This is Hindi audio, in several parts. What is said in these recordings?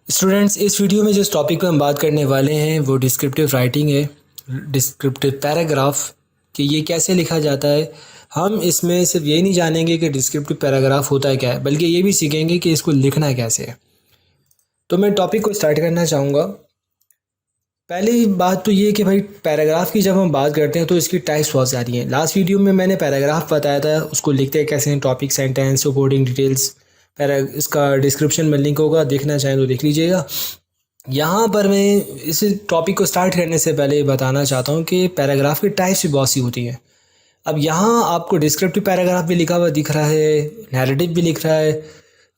स्टूडेंट्स, इस वीडियो में जिस टॉपिक पर हम बात करने वाले हैं वो डिस्क्रिप्टिव राइटिंग है। डिस्क्रिप्टिव पैराग्राफ कि ये कैसे लिखा जाता है। हम इसमें सिर्फ ये नहीं जानेंगे कि डिस्क्रिप्टिव पैराग्राफ होता है क्या है, बल्कि ये भी सीखेंगे कि इसको लिखना कैसे है। तो मैं टॉपिक को स्टार्ट करना चाहूँगा। पहली बात तो ये कि भाई पैराग्राफ की जब हम बात करते हैं तो इसकी टाइप्स बहुत सारी हैं। लास्ट वीडियो में मैंने पैराग्राफ बताया था, उसको लिखते हैं कैसे हैं, टॉपिक, सेंटेंस, सपोर्टिंग डिटेल्स। इसका डिस्क्रिप्शन में लिंक होगा, देखना चाहें तो देख लीजिएगा। यहाँ पर मैं इस टॉपिक को स्टार्ट करने से पहले बताना चाहता हूँ कि पैराग्राफ की टाइप्स भी बहुत सी होती हैं। अब यहाँ आपको डिस्क्रिप्टिव पैराग्राफ भी लिखा हुआ दिख रहा है, नैरेटिव भी लिख रहा है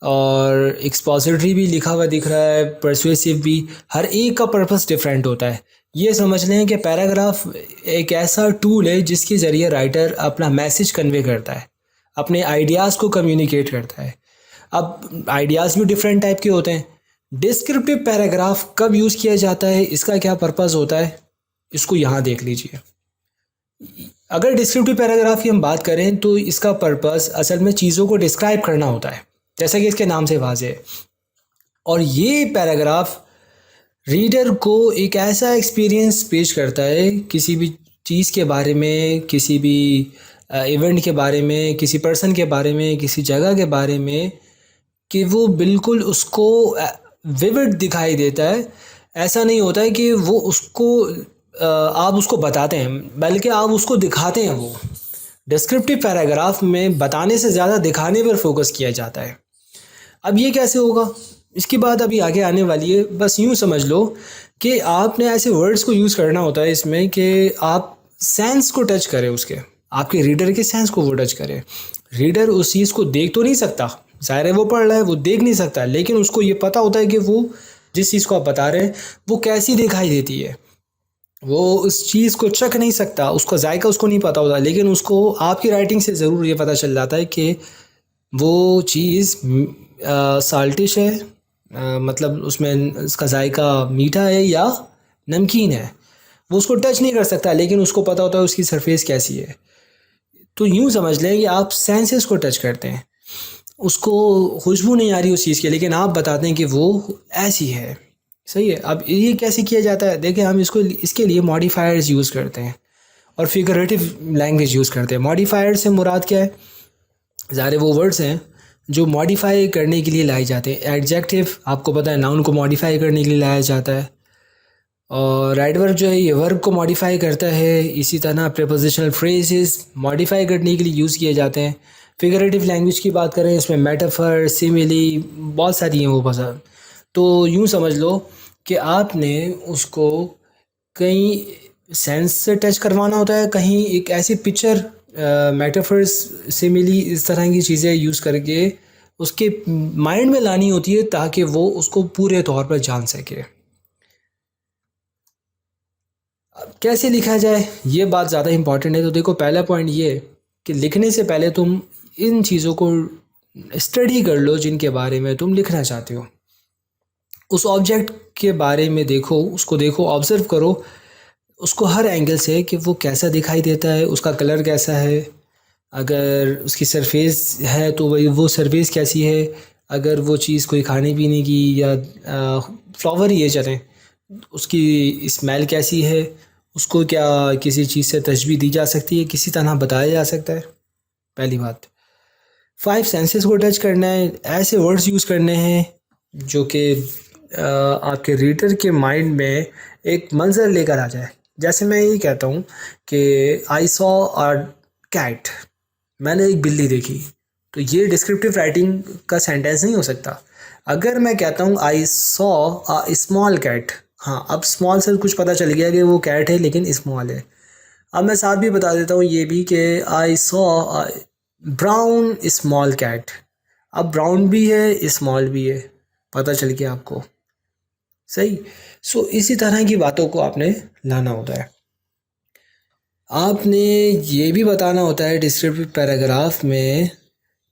और एक्सपोजिटरी भी लिखा हुआ दिख रहा है, परसुएसिव भी। हर एक का पर्पस डिफरेंट होता है। ये समझ लें कि पैराग्राफ एक ऐसा टूल है जिसके ज़रिए राइटर अपना मैसेज कन्वे करता है, अपने आइडियाज़ को कम्युनिकेट करता है। अब आइडियाज़ भी डिफरेंट टाइप के होते हैं। डिस्क्रिप्टिव पैराग्राफ कब यूज़ किया जाता है, इसका क्या पर्पस होता है, इसको यहाँ देख लीजिए। अगर डिस्क्रिप्टिव पैराग्राफ की हम बात करें तो इसका पर्पस असल में चीज़ों को डिस्क्राइब करना होता है, जैसा कि इसके नाम से वाज़ेह है। और ये पैराग्राफ रीडर को एक ऐसा एक्सपीरियंस पेश करता है किसी भी चीज़ के बारे में, किसी भी इवेंट के बारे में, किसी पर्सन के बारे में, किसी जगह के बारे में, कि वो बिल्कुल उसको विविड दिखाई देता है। ऐसा नहीं होता है कि वो उसको आप उसको बताते हैं, बल्कि आप उसको दिखाते हैं। वो डिस्क्रिप्टिव पैराग्राफ में बताने से ज़्यादा दिखाने पर फोकस किया जाता है। अब ये कैसे होगा, इसकी बात अभी आगे आने वाली है। बस यूँ समझ लो कि आपने ऐसे वर्ड्स को यूज़ करना होता है इसमें कि आप सेंस को टच करें, उसके आपके रीडर के सेंस को वो टच करे। रीडर उस चीज़ को देख तो नहीं सकता, ज़ाहिर है वो पढ़ रहा है, वो देख नहीं सकता, लेकिन उसको ये पता होता है कि वो जिस चीज़ को आप बता रहे हैं वो कैसी दिखाई देती है। वो उस चीज़ को चख नहीं सकता, उसका जायका उसको नहीं पता होता, लेकिन उसको आपकी राइटिंग से ज़रूर ये पता चल जाता है कि वो चीज़ साल्टिश है, मतलब उसमें उसका जायका मीठा है या नमकीन है। वो उसको टच नहीं कर सकता, लेकिन उसको पता होता है उसकी सरफेस कैसी है। तो यूँ समझ लें कि आप सेंसेस को टच करते हैं, उसको खुशबू नहीं आ रही उस चीज़ की, लेकिन आप बताते हैं कि वो ऐसी है। सही है। अब ये कैसे किया जाता है, देखिए हम इसके लिए मॉडिफायर्स यूज़ करते हैं और फिगरेटिव लैंग्वेज यूज़ करते हैं। मॉडिफायर से मुराद क्या है, ज़ाहिर वो वर्ड्स हैं जो मॉडिफाई करने के लिए लाए जाते हैं। एडजेक्टिव आपको पता है नाउन को मॉडिफाई करने के लिए लाया जाता है, और एडवर्ब जो है ये वर्ब को मॉडिफाई करता है। इसी तरह प्रीपोजिशनल फ्रेजेस मॉडिफाई करने के लिए यूज़ किए जाते हैं। फिगरेटिव लैंग्वेज की बात करें, इसमें मेटाफर, सिमिली बहुत सारी हैं वो पसंद। तो यूँ समझ लो कि आपने उसको कहीं सेंस से टच करवाना होता है, कहीं एक ऐसी पिक्चर, मेटाफर्स, सिमिली, इस तरह की चीज़ें यूज़ करके उसके माइंड में लानी होती है ताकि वो उसको पूरे तौर पर जान सके। अब कैसे लिखा जाए ये बात ज़्यादा इम्पॉर्टेंट है। तो देखो, पहला पॉइंट ये है कि लिखने से पहले तुम इन चीज़ों को स्टडी कर लो जिनके बारे में तुम लिखना चाहते हो। उस ऑब्जेक्ट के बारे में देखो, उसको देखो, ऑब्ज़र्व करो उसको हर एंगल से कि वो कैसा दिखाई देता है, उसका कलर कैसा है, अगर उसकी सरफेस है तो वही वो सरफेस कैसी है, अगर वो चीज़ कोई खाने पीने की या फ्लावर ही है चलें, उसकी स्मेल कैसी है, उसको क्या किसी चीज़ से तशबीह दी जा सकती है, किसी तरह बताया जा सकता है। पहली बात, 5 सेंसेस को टच करना है, ऐसे वर्ड्स यूज़ करने हैं जो कि आपके रीडर के माइंड में एक मंजर लेकर आ जाए। जैसे मैं ये कहता हूँ कि आई सॉ अ कैट, मैंने एक बिल्ली देखी, तो ये डिस्क्रिप्टिव राइटिंग का सेंटेंस नहीं हो सकता। अगर मैं कहता हूँ I saw a small cat, हाँ, अब स्मॉल से कुछ पता चल गया कि वो कैट है लेकिन स्मॉल है। अब मैं साथ भी बता देता हूँ ये भी कि I saw a brown small cat. अब ब्राउन भी है, स्मॉल भी है, पता चल गया आपको। सही। सो इसी तरह की बातों को आपने लाना होता है। आपने ये भी बताना होता है डिस्क्रिप्टिव पैराग्राफ में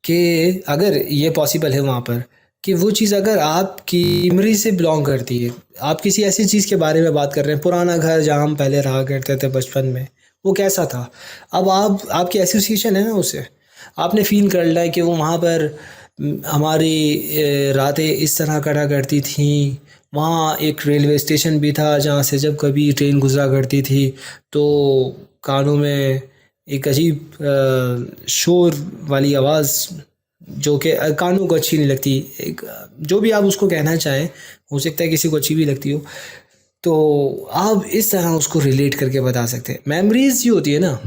कि अगर ये पॉसिबल है वहाँ पर कि वो चीज़ अगर आपकी मेमोरी से बिलोंग करती है, आप किसी ऐसी चीज़ के बारे में बात कर रहे हैं, पुराना घर जहाँ हम पहले रहा करते थे बचपन में, वो कैसा था। अब आप आपकी एसोसिएशन है ना उससे, आपने फील कर लिया है कि वो वहाँ पर हमारी रातें इस तरह कटा करती थीं। वहाँ एक रेलवे स्टेशन भी था जहाँ से जब कभी ट्रेन गुज़रा करती थी तो कानों में एक अजीब शोर वाली आवाज़ जो कि कानों को अच्छी नहीं लगती, एक जो भी आप उसको कहना चाहें, हो सकता है किसी को अच्छी भी लगती हो। तो आप इस तरह उसको रिलेट करके बता सकते हैं। मेमोरीज़ जो होती है ना,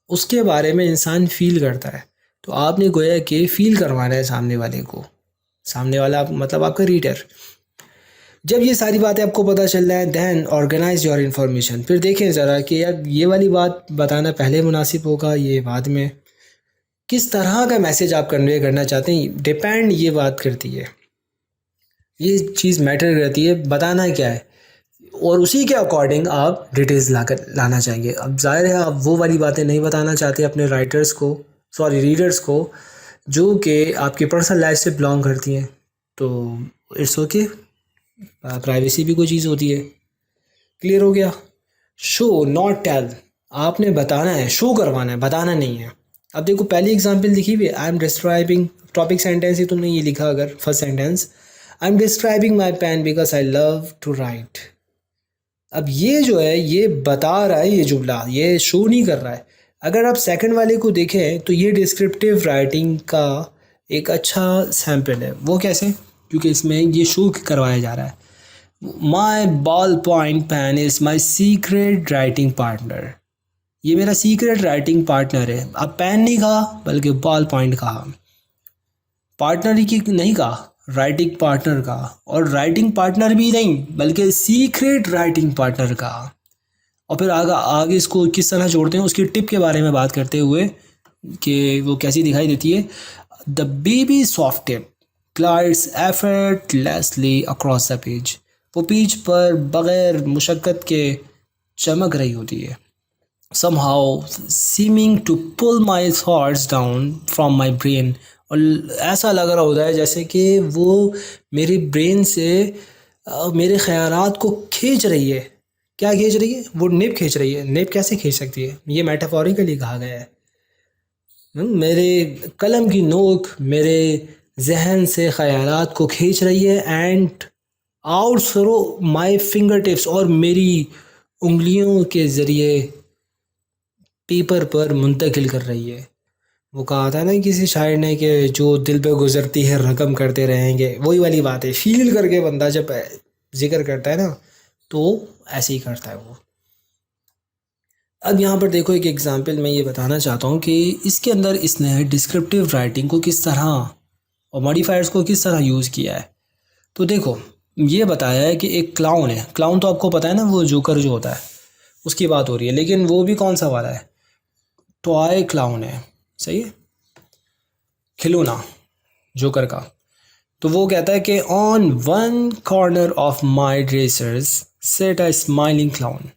उसके बारे में इंसान फ़ील करता है। तो आपने गोया कि फ़ील करवाना है सामने वाले को। सामने वाला मतलब आपका रीडर। जब ये सारी बातें आपको पता चल रहा है, देन ऑर्गेनाइज योर इन्फॉर्मेशन। फिर देखें ज़रा कि यार ये वाली बात बताना पहले मुनासिब होगा, ये बाद में। किस तरह का मैसेज आप कन्वे करना चाहते हैं, डिपेंड ये बात करती है, ये चीज़ मैटर करती है, बताना क्या है। और उसी के अकॉर्डिंग आप डिटेल्स लाना चाहेंगे। अब ज़ाहिर है आप वो वाली बातें नहीं बताना चाहते अपने रीडर्स को जो कि आपकी पर्सनल लाइफ से बिलोंग करती हैं। तो इट्स ओके, प्राइवेसी भी कोई चीज़ होती है। क्लियर हो गया? शो नॉट टेल, आपने बताना है, शो करवाना है, बताना नहीं है। अब देखो पहली एग्जांपल लिखी हुई है, I am describing, topic sentence ही तुमने ये लिखा, अगर first sentence I am describing my pen because I love to write. अब ये जो है ये बता रहा है, ये जुमला ये शो नहीं कर रहा है। अगर आप सेकंड वाले को देखें तो ये डिस्क्रिप्टिव राइटिंग का एक अच्छा सैम्पल है। वो कैसे? क्योंकि इसमें ये शो करवाया जा रहा है, my ball point pen is my secret writing partner. ये मेरा सीक्रेट राइटिंग पार्टनर है। अब पेन नहीं कहा बल्कि बॉल पॉइंट कहा, पार्टनर की नहीं कहा, राइटिंग पार्टनर का। और राइटिंग पार्टनर भी नहीं बल्कि सीक्रेट राइटिंग पार्टनर का। और फिर आगे इसको किस तरह जोड़ते हैं उसकी टिप के बारे में बात करते हुए कि वो कैसी दिखाई देती है। The baby soft tip glides effortlessly across the page. वो पेज पर बग़ैर मुशक्क़त के चमक रही होती है। somehow seeming to pull my thoughts down from my brain। और ऐसा लग रहा होता है जैसे कि वो मेरे ब्रेन से मेरे ख़यालात को खींच रही है। क्या खींच रही है? वो निब खींच रही है। निब कैसे खींच सकती है? ये मेटाफोरिकली कहा गया है। मेरे कलम की नोक मेरे जहन से ख़यालात को खींच रही है and out throw my fingertips, और मेरी उंगलियों के ज़रिए पेपर पर मुंतकिल कर रही है। वो कहा था ना किसी शायर ने कि जो दिल पे गुजरती है रकम करते रहेंगे, वही वाली बात है। फील करके बंदा जब जिक्र करता है ना तो ऐसे ही करता है वो। अब यहाँ पर देखो एक एग्जांपल मैं ये बताना चाहता हूँ कि इसके अंदर इसने डिस्क्रिप्टिव राइटिंग को किस तरह और मॉडिफायर्स को किस तरह यूज़ किया है। तो देखो ये बताया है कि एक क्लाउन है। क्लाउन तो आपको पता है ना, वो जोकर जो होता है उसकी बात हो रही है, लेकिन वो भी कौन सा वाला है? टॉय क्लाउन है, सही है, खिलौना जोकर का। तो वो कहता है कि on one corner of my dressers set a smiling clown.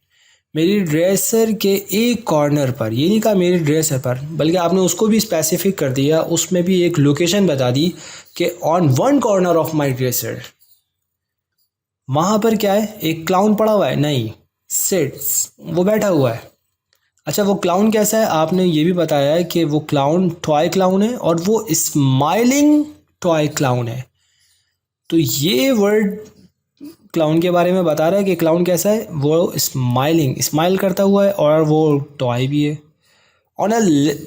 मेरी ड्रेसर के एक कॉर्नर पर, ये नहीं कहा मेरी ड्रेसर पर, बल्कि आपने उसको भी स्पेसिफिक कर दिया, उसमें भी एक लोकेशन बता दी कि on one corner of my dresser. वहाँ पर क्या है? एक क्लाउन पड़ा हुआ है? नहीं, सिट्स, वो बैठा हुआ है। अच्छा वो क्लाउन कैसा है? आपने ये भी बताया है कि वो क्लाउन टॉय क्लाउन है और वो स्माइलिंग टॉय क्लाउन है। तो ये वर्ड क्लाउन के बारे में बता रहा है कि क्लाउन कैसा है, वो स्माइल करता हुआ है और वो टॉय भी है। ऑन अ,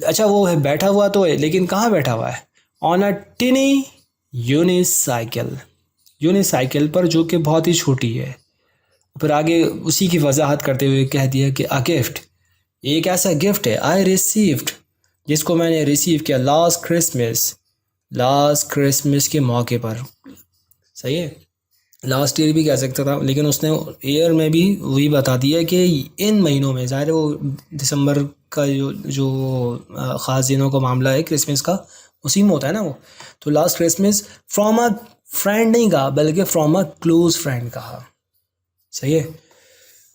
अच्छा वो है बैठा हुआ तो है, लेकिन कहाँ बैठा हुआ है? ऑन अ टिनी यूनिसाइकिल पर, जो कि बहुत ही छोटी है। फिर आगे उसी की वजाहत करते हुए कह दिया कि अ गिफ्ट, एक ऐसा गिफ्ट है आई रिसीव्ड, जिसको मैंने रिसीव किया लास्ट क्रिसमस के मौके पर। सही है, लास्ट ईयर भी कह सकता था, लेकिन उसने ईयर में भी वही बता दिया कि इन महीनों में, ज़ाहिर है वो दिसंबर का जो ख़ास दिनों का मामला है क्रिसमस का, उसी में होता है ना वो। तो last Christmas from a friend नहीं कहा बल्कि फ्रॉम अ क्लोज फ्रेंड कहा। सही है।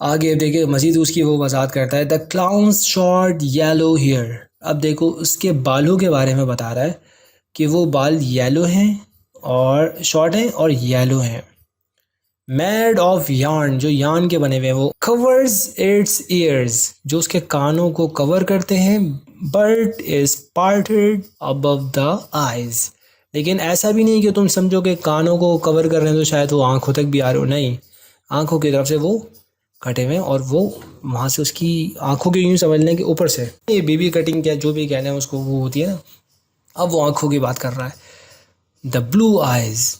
आगे देखिए मज़ीद उसकी वो वजाहत करता है, the clowns short yellow hair. अब देखो उसके बालों के बारे में बता रहा है कि वो बाल येलो हैं और शॉर्ट हैं और येलो हैं। मेड ऑफ यार्न, जो यार्न के बने हुए हैं, वो कवर्स इट्स ईयर्स, जो उसके कानों को कवर करते हैं। But is parted above the eyes, लेकिन ऐसा भी नहीं कि तुम समझो कि कानों को कवर कर रहे हैं तो शायद वो आँखों तक भी आ रहे हो, नहीं, आँखों की तरफ से वो कटे हुए हैं और वो वहाँ से उसकी आँखों के यूँ समझ लें कि ऊपर से ये बीबी कटिंग क्या जो भी कहना है उसको, वो होती है ना। अब वो आँखों की बात कर रहा है। The blue eyes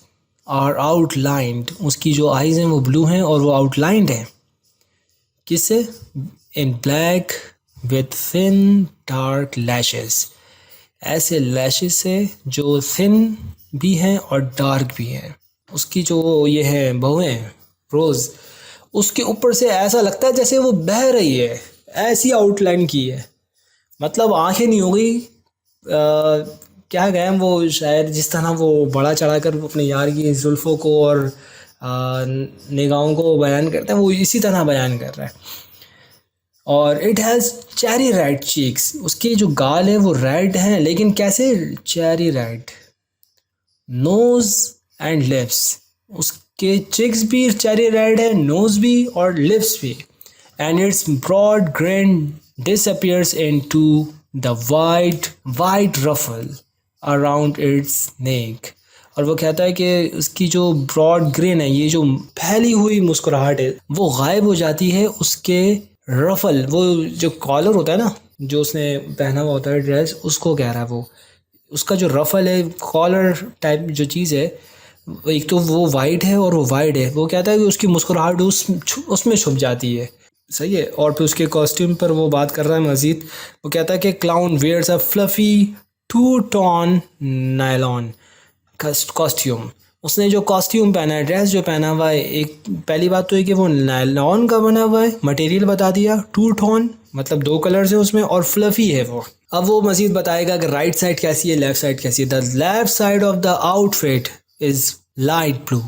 are outlined, उसकी जो आइज़ हैं वो ब्लू हैं और वो आउटलाइंड हैं किससे? In black with thin dark lashes, ऐसे लैशेस से जो थिन भी हैं और डार्क भी हैं। उसकी जो ये हैं बहुएं रोज़, उसके ऊपर से ऐसा लगता है जैसे वो बह रही है, ऐसी आउटलाइन की है। मतलब आंखें नहीं हो गई, क्या गए वो शायर जिस तरह वो बड़ा चढ़ा कर अपने यार की जुल्फ़ों को और निगाहों को बयान करते हैं, वो इसी तरह बयान कर रहा है। और it has cherry red cheeks, उसके जो गाल हैं वो रेड हैं, लेकिन कैसे cherry red. Nose and lips, उसके चिक्स भी चेरी रेड है, नोज़ भी और लिप्स भी। And it's broad grin disappears into the white ruffle around its neck। और वो कहता है कि उसकी जो ब्रॉड ग्रिन है, ये जो फैली हुई मुस्कुराहट है, वो गायब हो जाती है उसके रफल, वो जो कॉलर होता है ना जो उसने पहना हुआ होता है ड्रेस, उसको कह रहा है वो, उसका जो रफल है, कॉलर टाइप जो चीज़ है, एक तो वो वाइट है और वो वाइड है। वो कहता है कि उसकी मुस्कुराहट उसमें छुप जाती है। सही है। और फिर उसके कॉस्ट्यूम पर वो बात कर रहा है मज़ीद। वो कहता है कि clown wears a fluffy two tone nylon costume. उसने जो कॉस्ट्यूम पहना है, ड्रेस जो पहना हुआ है, एक पहली बात तो है कि वो नायलॉन का बना हुआ है, मटेरियल बता दिया, टू टोन मतलब 2 कलर्स है उसमें, और फ्लफ़ी है वो। अब वो मज़ीद बताएगा कि राइट साइड कैसी है, लेफ़्ट साइड कैसी है। The left side of the outfit is light blue.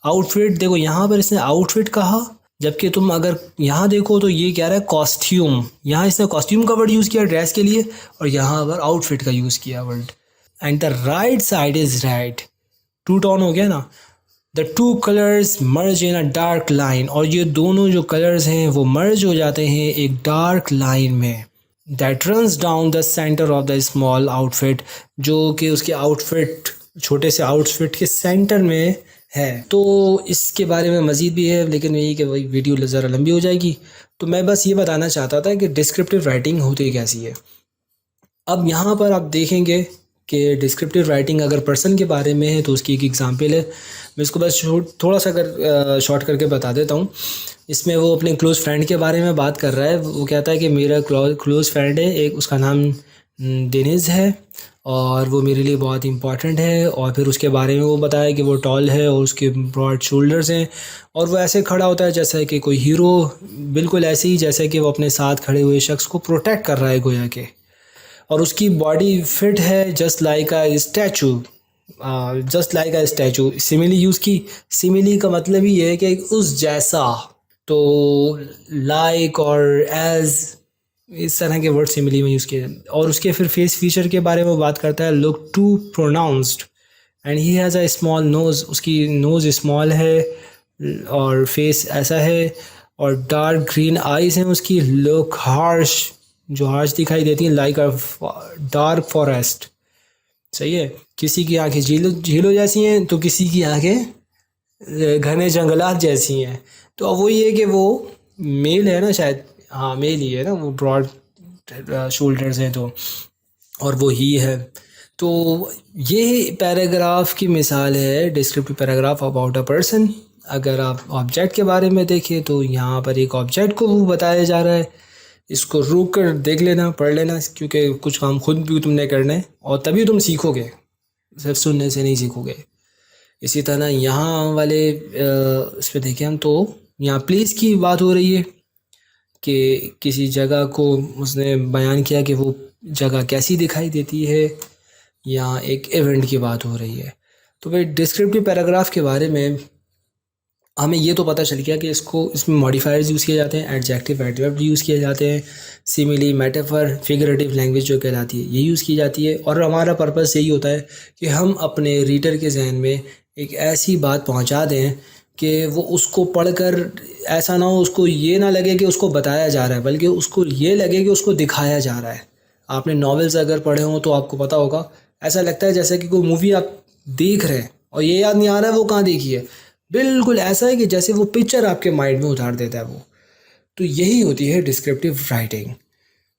Outfit देखो, यहाँ पर इसने आउटफिट कहा, जबकि तुम अगर यहाँ देखो तो ये कह रहा है कॉस्ट्यूम। यहाँ इसने कॉस्ट्यूम का वर्ड यूज़ किया ड्रेस के लिए, और यहाँ पर आउटफिट का यूज़ किया word. And the right side is red, two tone हो गया ना। The two colours merge in a dark line, और ये दोनों जो कलर्स हैं वो मर्ज हो जाते हैं एक डार्क लाइन में। That runs down the centre of the small outfit, जो कि उसके आउटफिट, छोटे से आउटफिट के सेंटर में है। तो इसके बारे में मज़ीद भी है, लेकिन यही कि वही वीडियो ज़रा लंबी हो जाएगी। तो मैं बस ये बताना चाहता था कि डिस्क्रिप्टिव राइटिंग होती कैसी है। अब यहाँ पर आप देखेंगे कि डिस्क्रिप्टिव राइटिंग अगर पर्सन के बारे में है तो उसकी एक एग्ज़ाम्पल है। मैं इसको बस थोड़ा सा अगर शॉर्ट करके बता देता हूँ। इसमें वो अपने क्लोज़ फ्रेंड के बारे में बात कर रहा है। वो कहता है कि मेरा क्लोज़ फ्रेंड है एक, उसका नाम डेनिस है और वो मेरे लिए बहुत इंपॉर्टेंट है। और फिर उसके बारे में वो बताया कि वो टॉल है और उसके ब्रॉड शोल्डर्स हैं, और वो ऐसे खड़ा होता है जैसा कि कोई हीरो, बिल्कुल ऐसे ही जैसे कि वो अपने साथ खड़े हुए शख्स को प्रोटेक्ट कर रहा है गोया के। और उसकी बॉडी फिट है जस्ट लाइक अ स्टैचू, जस्ट लाइक अ स्टैचू। सिमिली यूज़ की, सिमिली का मतलब ही है कि उस जैसा। तो लाइक और एज, इस तरह के वर्ड सिमिली में यूज़ किए। और उसके फिर फेस फीचर के बारे में बात करता है, look too pronounced and he has a small nose, उसकी नोज़ स्मॉल है और फेस ऐसा है। और डार्क ग्रीन आइज़ हैं उसकी, लुक हार्श, जो हार्श दिखाई देती हैं, लाइक अ डार्क फॉरेस्ट। सही है। किसी की आंखें झीलों जैसी हैं तो किसी की आंखें घने जंगलात जैसी हैं। तो अब वही है कि वो मेल है ना शायद, हाँ मेल ही है ना, वो ब्रॉड शोल्डर्स हैं तो, और वो ही है। तो ये पैराग्राफ की मिसाल है, descriptive paragraph about a person. अगर आप ऑब्जेक्ट के बारे में देखें तो यहाँ पर एक ऑब्जेक्ट को वो बताया जा रहा है। इसको रुक कर देख लेना, पढ़ लेना, क्योंकि कुछ काम खुद भी तुमने करना है और तभी तुम सीखोगे, सिर्फ सुनने से नहीं सीखोगे। इसी तरह यहाँ वाले इस पर देखें हम तो यहाँ प्लेस की बात हो रही है कि किसी जगह को उसने बयान किया कि वो जगह कैसी दिखाई देती है। यहाँ एक इवेंट की बात हो रही है। तो भाई डिस्क्रिप्टिव पैराग्राफ के बारे में हमें ये तो पता चल गया कि इसमें मॉडिफायर्स यूज़ किए जाते हैं, एडजेक्टिव एडवर्ब यूज़ किए जाते हैं, सिमिली, मेटाफर, फिगरेटिव लैंग्वेज जो कहलाती है ये यूज़ की जाती है। और हमारा पर्पस यही होता है कि हम अपने रीडर के जहन में एक ऐसी बात पहुंचा दें कि वो उसको पढ़कर ऐसा ना हो, उसको ये ना लगे कि उसको बताया जा रहा है, बल्कि उसको ये लगे कि उसको दिखाया जा रहा है। आपने नॉवेल्स अगर पढ़े हों तो आपको पता होगा, ऐसा लगता है जैसे कि कोई मूवी आप देख रहे हैं और ये याद नहीं आ रहा है वो कहाँ देखी है। बिल्कुल ऐसा है कि जैसे वो पिक्चर आपके माइंड में उतार देता है वो। तो यही होती है descriptive writing.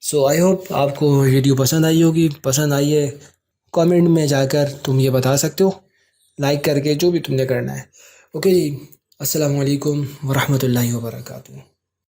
So I hope आपको वीडियो पसंद आई होगी। पसंद आई है कमेंट में जाकर तुम ये बता सकते हो, लाइक करके, जो भी तुमने करना है। ओके जी, अस्सलाम वालेकुम वरहमतुल्लाहि वबरकातुहू।